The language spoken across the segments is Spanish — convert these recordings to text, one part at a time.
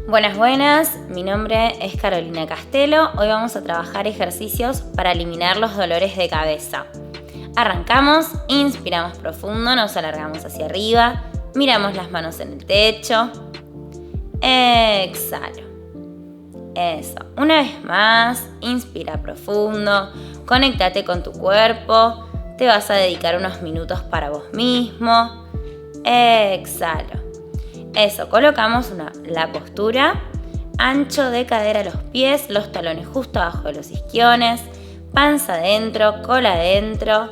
Buenas, buenas, mi nombre es Carolina Castelo. Hoy vamos a trabajar ejercicios para eliminar los dolores de cabeza. Arrancamos, inspiramos profundo, nos alargamos hacia arriba, miramos las manos en el techo, exhalo. Eso, una vez más, inspira profundo, conéctate con tu cuerpo, te vas a dedicar unos minutos para vos mismo, exhalo. Eso, colocamos la postura, ancho de cadera a los pies, los talones justo abajo de los isquiones, panza adentro, cola adentro,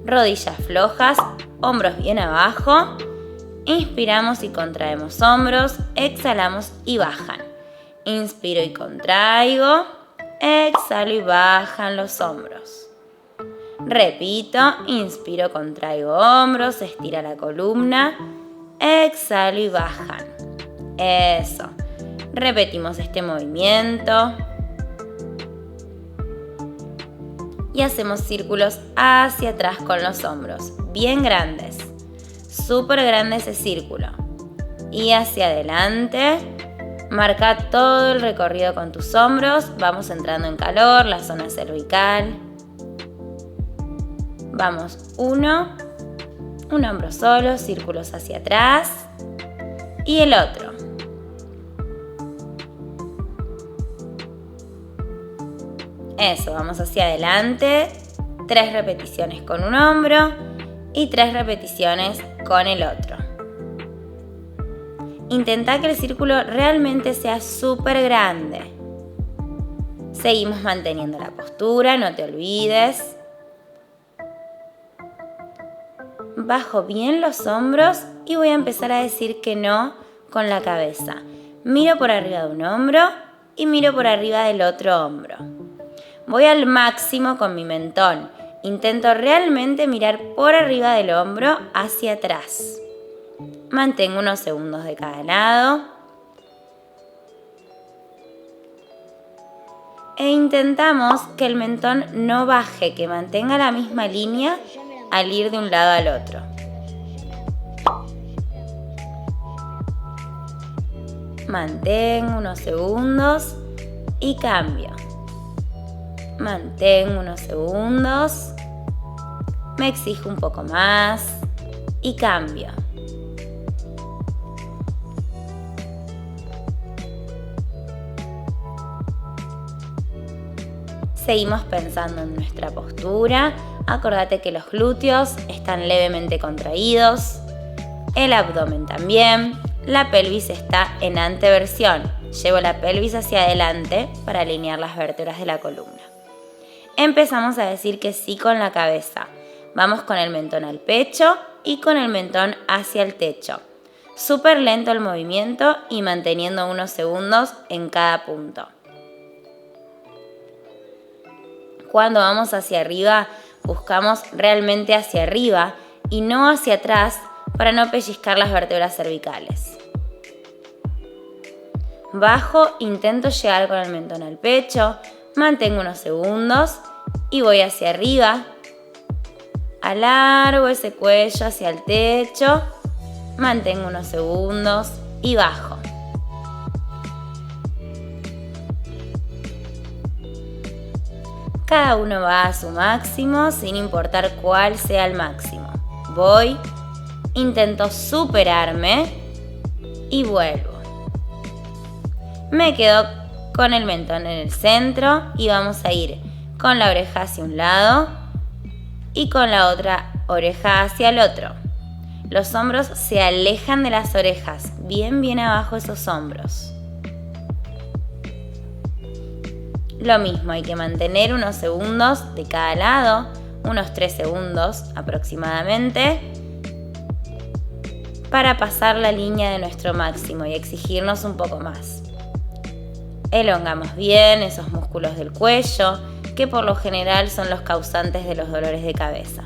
rodillas flojas, hombros bien abajo. Inspiramos y contraemos hombros, exhalamos y bajan. Inspiro y contraigo, exhalo y bajan los hombros. Repito, inspiro, contraigo hombros, estira la columna, exhalo y bajan. Eso. Repetimos este movimiento. Y hacemos círculos hacia atrás con los hombros, bien grandes. Súper grande ese círculo. Y hacia adelante. Marca todo el recorrido con tus hombros. Vamos entrando en calor, la zona cervical. Vamos, un hombro solo, círculos hacia atrás. Y el otro. Eso, vamos hacia adelante. 3 repeticiones con un hombro y 3 repeticiones con el otro. Intenta que el círculo realmente sea súper grande. Seguimos manteniendo la postura, no te olvides. Bajo bien los hombros y voy a empezar a decir que no con la cabeza. Miro por arriba de un hombro y miro por arriba del otro hombro. Voy al máximo con mi mentón. Intento realmente mirar por arriba del hombro hacia atrás. Mantengo unos segundos de cada lado. E intentamos que el mentón no baje, que mantenga la misma línea al ir de un lado al otro. Mantengo unos segundos y cambio. Mantengo unos segundos. Me exijo un poco más y cambio. Seguimos pensando en nuestra postura. Acordate que los glúteos están levemente contraídos, el abdomen también, la pelvis está en anteversión. Llevo la pelvis hacia adelante para alinear las vértebras de la columna. Empezamos a decir que sí con la cabeza. Vamos con el mentón al pecho y con el mentón hacia el techo. Súper lento el movimiento y manteniendo unos segundos en cada punto. Cuando vamos hacia arriba, buscamos realmente hacia arriba y no hacia atrás para no pellizcar las vértebras cervicales. Bajo, intento llegar con el mentón al pecho, mantengo unos segundos y voy hacia arriba. Alargo ese cuello hacia el techo, mantengo unos segundos y bajo. Cada uno va a su máximo sin importar cuál sea el máximo. Voy, intento superarme y vuelvo. Me quedo con el mentón en el centro y vamos a ir con la oreja hacia un lado y con la otra oreja hacia el otro. Los hombros se alejan de las orejas, bien abajo esos hombros. Lo mismo, hay que mantener unos segundos de cada lado, unos 3 segundos aproximadamente, para pasar la línea de nuestro máximo y exigirnos un poco más. Elongamos bien esos músculos del cuello, que por lo general son los causantes de los dolores de cabeza.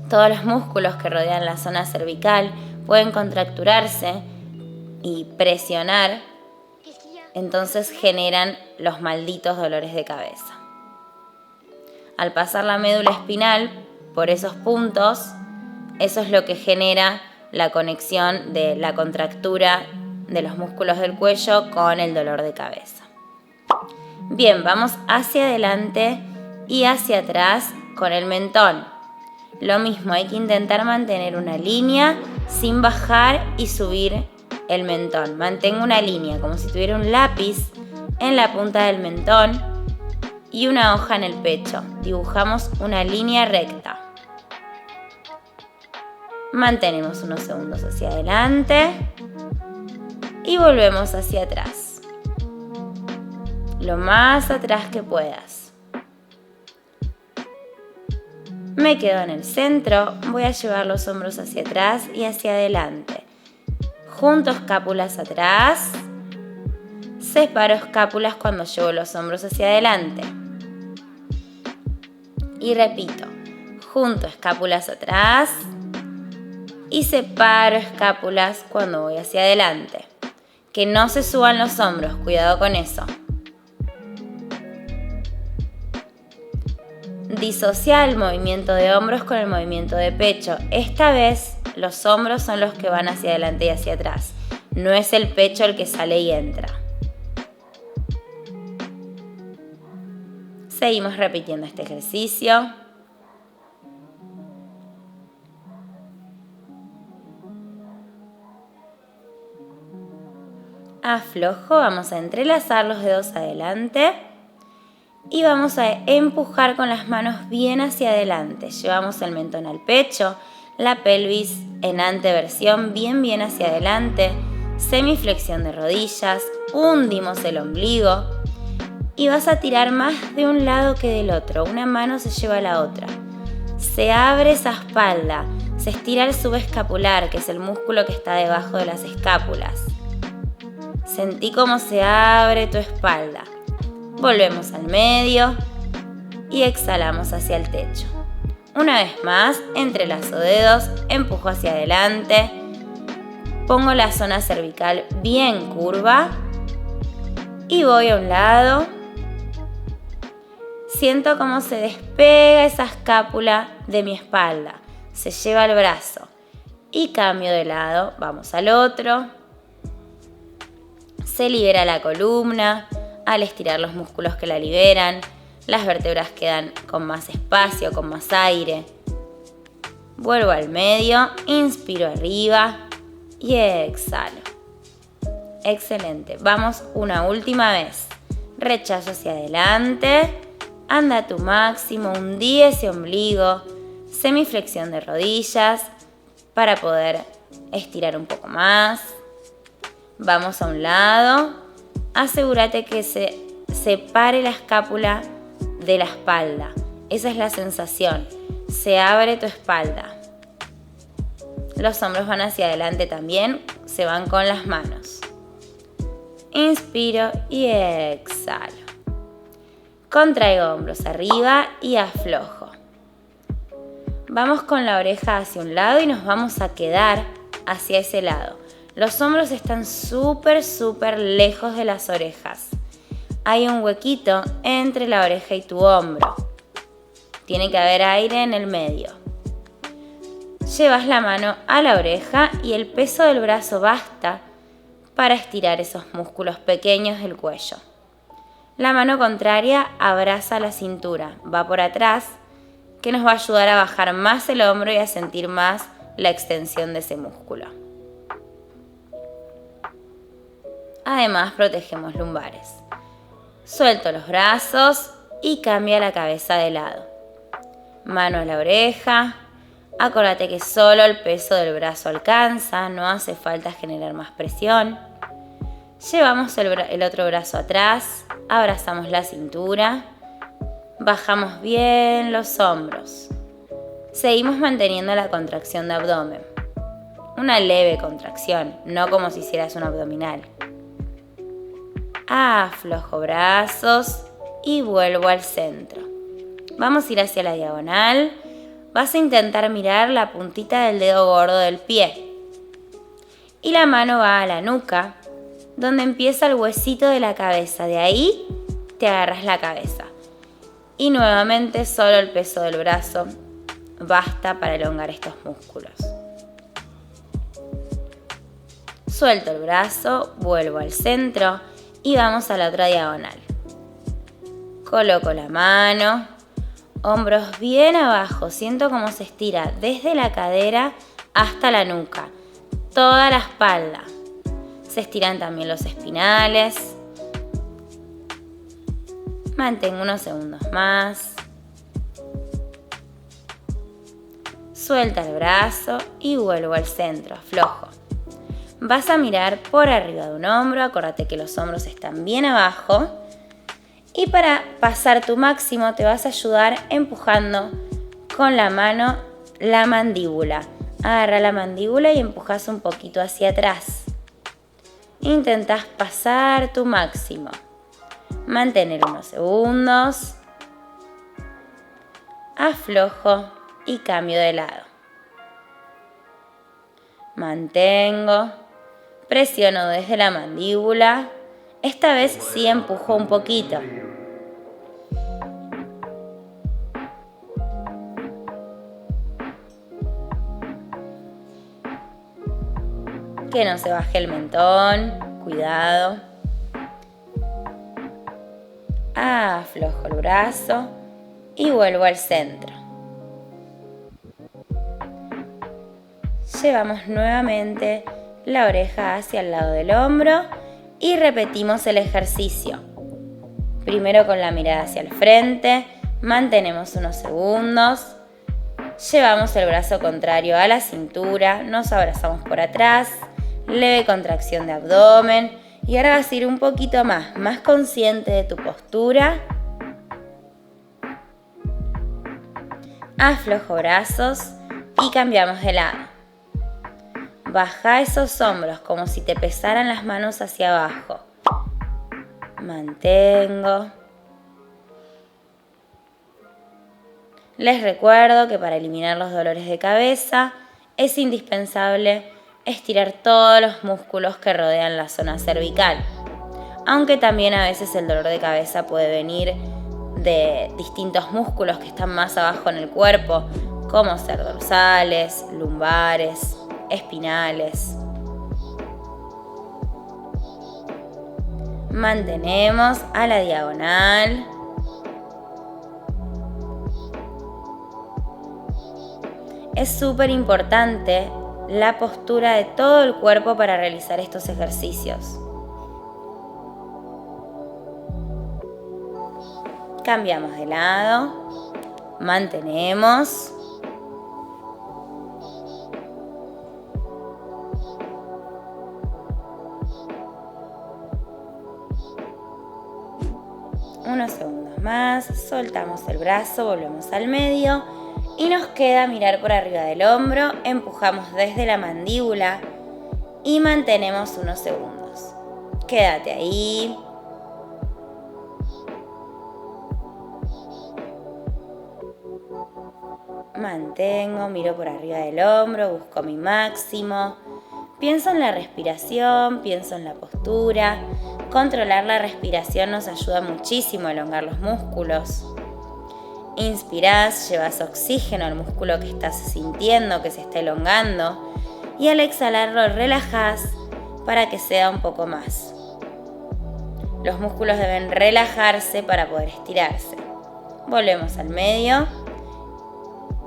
Todos los músculos que rodean la zona cervical pueden contracturarse y presionar, entonces generan los malditos dolores de cabeza. Al pasar la médula espinal por esos puntos, eso es lo que genera la conexión de la contractura de los músculos del cuello con el dolor de cabeza. Bien, vamos hacia adelante y hacia atrás con el mentón. Lo mismo, hay que intentar mantener una línea sin bajar y subir el mentón. Mantengo una línea como si tuviera un lápiz en la punta del mentón y una hoja en el pecho. Dibujamos una línea recta. Mantenemos unos segundos hacia adelante y volvemos hacia atrás. Lo más atrás que puedas. Me quedo en el centro, voy a llevar los hombros hacia atrás y hacia adelante. Junto escápulas atrás, separo escápulas cuando llevo los hombros hacia adelante. Y repito, junto escápulas atrás y separo escápulas cuando voy hacia adelante. Que no se suban los hombros, cuidado con eso. Disocia el movimiento de hombros con el movimiento de pecho. Esta vez los hombros son los que van hacia adelante y hacia atrás. No es el pecho el que sale y entra. Seguimos repitiendo este ejercicio. Aflojo, vamos a entrelazar los dedos adelante y vamos a empujar con las manos bien hacia adelante. Llevamos el mentón al pecho, la pelvis en anteversión bien hacia adelante, semiflexión de rodillas, hundimos el ombligo y vas a tirar más de un lado que del otro. Una mano se lleva a la otra. Se abre esa espalda, se estira el subescapular, que es el músculo que está debajo de las escápulas. Sentí cómo se abre tu espalda. Volvemos al medio y exhalamos hacia el techo. Una vez más, entrelazo dedos, empujo hacia adelante. Pongo la zona cervical bien curva y voy a un lado. Siento cómo se despega esa escápula de mi espalda. Se lleva el brazo y cambio de lado. Vamos al otro. Se libera la columna al estirar los músculos que la liberan. Las vértebras quedan con más espacio, con más aire. Vuelvo al medio, inspiro arriba y exhalo. Excelente. Vamos una última vez. Rechazo hacia adelante. Anda a tu máximo, hundí ese ombligo. Semiflexión de rodillas para poder estirar un poco más. Vamos a un lado. Asegúrate que se separe la escápula de la espalda. Esa es la sensación. Se abre tu espalda. Los hombros van hacia adelante también. Se van con las manos. Inspiro y exhalo. Contraigo hombros arriba y aflojo. Vamos con la oreja hacia un lado y nos vamos a quedar hacia ese lado. Los hombros están súper lejos de las orejas. Hay un huequito entre la oreja y tu hombro. Tiene que haber aire en el medio. Llevas la mano a la oreja y el peso del brazo basta para estirar esos músculos pequeños del cuello. La mano contraria abraza la cintura, va por atrás, que nos va a ayudar a bajar más el hombro y a sentir más la extensión de ese músculo. Además, protegemos lumbares. Suelto los brazos y cambia la cabeza de lado. Mano a la oreja. Acordate que solo el peso del brazo alcanza, no hace falta generar más presión. Llevamos el otro brazo atrás, abrazamos la cintura, bajamos bien los hombros. Seguimos manteniendo la contracción de abdomen. Una leve contracción, no como si hicieras un abdominal. Aflojo brazos y vuelvo al centro. Vamos a ir hacia la diagonal. Vas a intentar mirar la puntita del dedo gordo del pie. Y la mano va a la nuca, donde empieza el huesito de la cabeza. De ahí te agarras la cabeza. Y nuevamente solo el peso del brazo basta para elongar estos músculos. Suelto el brazo, vuelvo al centro y vamos a la otra diagonal. Coloco la mano, hombros bien abajo, siento cómo se estira desde la cadera hasta la nuca, toda la espalda. Se estiran también los espinales. Mantengo unos segundos más. Suelta el brazo y vuelvo al centro, aflojo. Vas a mirar por arriba de un hombro, acuérdate que los hombros están bien abajo. Y para pasar tu máximo te vas a ayudar empujando con la mano la mandíbula. Agarra la mandíbula y empujas un poquito hacia atrás. Intentás pasar tu máximo. Mantener unos segundos. Aflojo y cambio de lado. Mantengo. Presiono desde la mandíbula. Esta vez sí empujo un poquito. Que no se baje el mentón, cuidado. Aflojo el brazo y vuelvo al centro. Llevamos nuevamente la oreja hacia el lado del hombro y repetimos el ejercicio. Primero con la mirada hacia el frente, mantenemos unos segundos. Llevamos el brazo contrario a la cintura, nos abrazamos por atrás. Leve contracción de abdomen y ahora vas a ir un poquito más consciente de tu postura. Aflojo brazos y cambiamos de lado. Baja esos hombros como si te pesaran las manos hacia abajo. Mantengo. Les recuerdo que para eliminar los dolores de cabeza es indispensable estirar todos los músculos que rodean la zona cervical, aunque también a veces el dolor de cabeza puede venir de distintos músculos que están más abajo en el cuerpo, como ser dorsales, lumbares, espinales. Mantenemos a la diagonal. Es súper importante la postura de todo el cuerpo para realizar estos ejercicios. Cambiamos de lado, mantenemos. Unos segundos más, soltamos el brazo, volvemos al medio. Y nos queda mirar por arriba del hombro, empujamos desde la mandíbula y mantenemos unos segundos. Quédate ahí. Mantengo, miro por arriba del hombro, busco mi máximo. Pienso en la respiración, pienso en la postura. Controlar la respiración nos ayuda muchísimo a elongar los músculos. Inspirás, llevas oxígeno al músculo que estás sintiendo, que se está elongando. Y al exhalar lo relajás para que sea un poco más. Los músculos deben relajarse para poder estirarse. Volvemos al medio.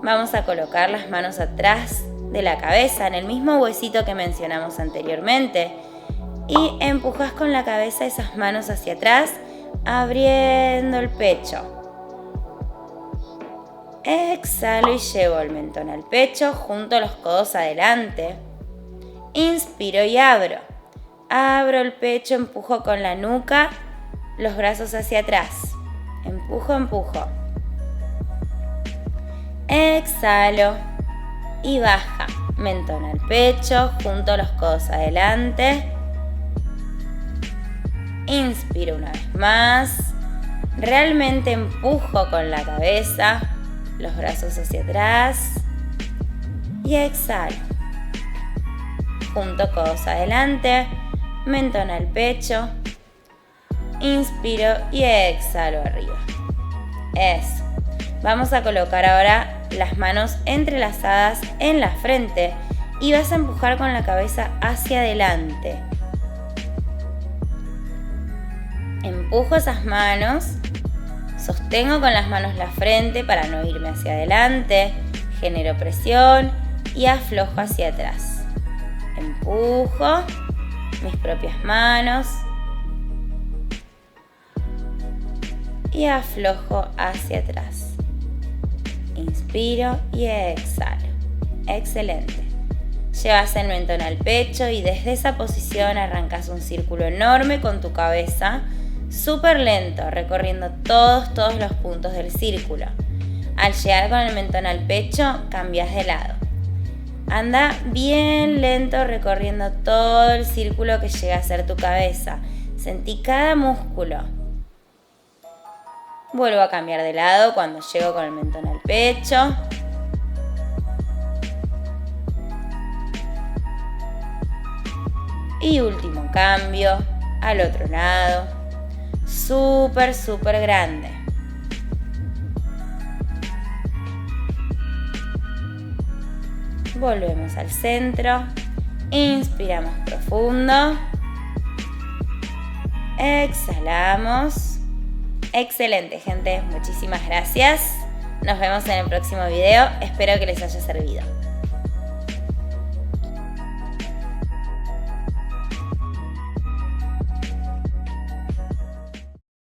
Vamos a colocar las manos atrás de la cabeza, en el mismo huesito que mencionamos anteriormente. Y empujas con la cabeza esas manos hacia atrás, abriendo el pecho. Exhalo y llevo el mentón al pecho, junto los codos adelante. Inspiro y abro. Abro el pecho, empujo con la nuca, los brazos hacia atrás. Empujo, empujo. Exhalo y baja. Mentón al pecho, junto los codos adelante. Inspiro una vez más. Realmente empujo con la cabeza, los brazos hacia atrás. Y exhalo. Junto codos adelante. Mentón al pecho. Inspiro y exhalo arriba. Eso. Vamos a colocar ahora las manos entrelazadas en la frente y vas a empujar con la cabeza hacia adelante. Empujo esas manos, sostengo con las manos la frente para no irme hacia adelante, genero presión y aflojo hacia atrás. Empujo mis propias manos y aflojo hacia atrás. Inspiro y exhalo. Excelente. Llevas el mentón al pecho y desde esa posición arrancas un círculo enorme con tu cabeza, súper lento, recorriendo todos los puntos del círculo. Al llegar con el mentón al pecho, cambias de lado. Anda bien lento recorriendo todo el círculo que llega a ser tu cabeza. Sentí cada músculo. Vuelvo a cambiar de lado cuando llego con el mentón al pecho. Y último cambio, al otro lado. Súper grande. Volvemos al centro. Inspiramos profundo. Exhalamos. Excelente, gente. Muchísimas gracias. Nos vemos en el próximo video. Espero que les haya servido.